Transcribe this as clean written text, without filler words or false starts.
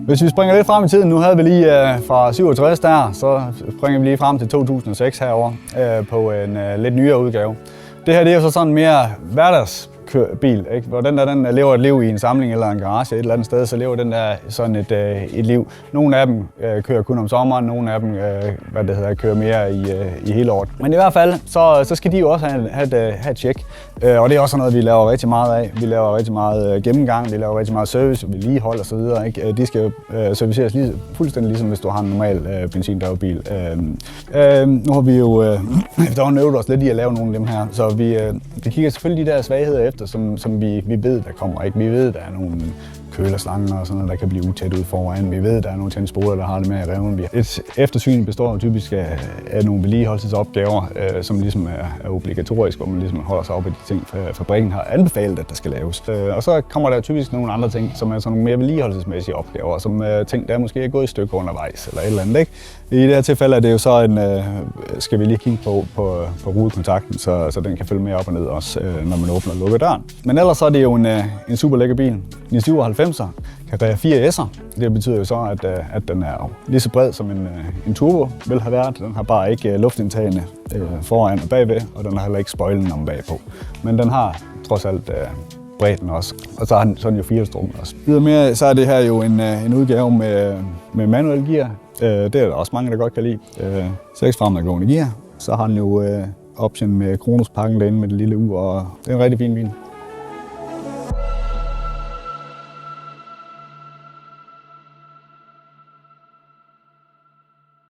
Hvis vi springer lidt frem i tiden, nu havde vi lige fra 67 der, så springer vi lige frem til 2006 herovre på en lidt nyere udgave. Det her det er jo så sådan mere hverdagsbil, ikke? Hvor den lever et liv i en samling eller en garage et eller andet sted, så lever den der sådan et liv. Nogle af dem kører kun om sommeren, nogle af dem kører mere i hele året. Men i hvert fald, så skal de jo også have et tjek. Og det er også noget, vi laver rigtig meget af. Vi laver rigtig meget gennemgang, vi laver rigtig meget service, vedligehold og så videre, ikke? De skal jo serviceres fuldstændig ligesom hvis du har en normal benzindrevet bil. Nu har vi jo efterhånden øvet os lidt i at lave nogle af dem her, så vi kigger selvfølgelig de der svagheder efter, som vi ved, der kommer. Ikke? Vi ved, der er nogle kølerslanger og sådan noget, der kan blive utæt ud foran. Vi ved, der er nogle tændspoler, der har det med at revne. Et eftersyn består typisk af nogle vedligeholdelsesopgaver, som ligesom er obligatorisk, hvor man ligesom holder sig op i de ting, fabrikken har anbefalet, at der skal laves. Og så kommer der typisk nogle andre ting, som er sådan nogle mere vedligeholdelsesmæssige opgaver, som ting, der måske er gået et stykke undervejs eller et eller andet. Ikke? I det her tilfælde er det jo så skal vi lige kigge på rudekontakten, så den kan følge med op og ned også, når man åbner og lukker døren. Men ellers så er det jo en super lækker bil. En 97'er, Carrera 4S'er. Det betyder jo så, at den er lige så bred som en turbo vil have været. Den har bare ikke luftindtagende foran og bagved, og den har heller ikke spoilen om bagpå. Men den har trods alt bredden også. Og så har den sådan jo 4-strukken også. Ydermere så er det her jo en udgave med manuel gear. Det er der også mange, der godt kan lide. 6 fremadgående gear. Så har den jo option med Kronos-pakken derinde med det lille ur, og det er en rigtig fin bil.